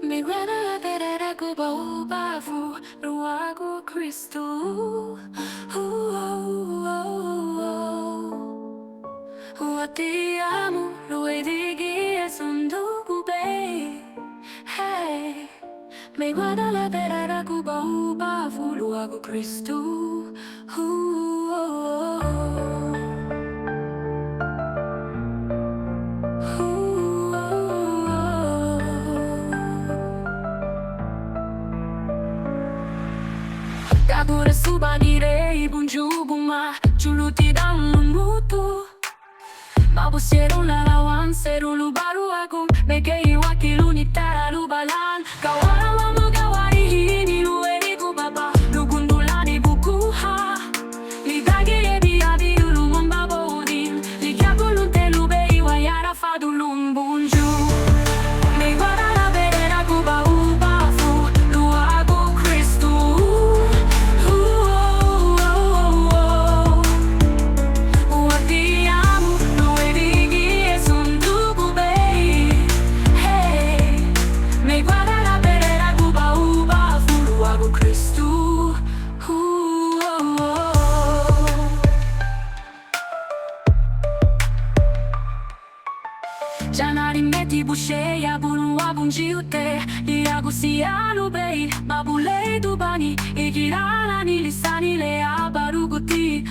Miwala perera kuba ubavu Ruagu Kristu Te amo, lo edigi e sundugu bei Hey, me guarda la perera kuba ubavu Ruagu Kristu Gagura subanire ibunjubuma Chuluti dan mutu Babu seru lalawan seru lubaru aku Megei wakilu nitara lubalan Kawara wamu gawari hini lueri kubaba Lugundulani bukuha Lidagi ebi abi ulumon babodin Ligyagulun telubei wayara fadulum bunju Megwara la berera kuba ubafu Luagu Kristu Janari meti busheia bulu abunjiute Liagu sialu bei Babulei dubani Igirala nilisani le abaruguti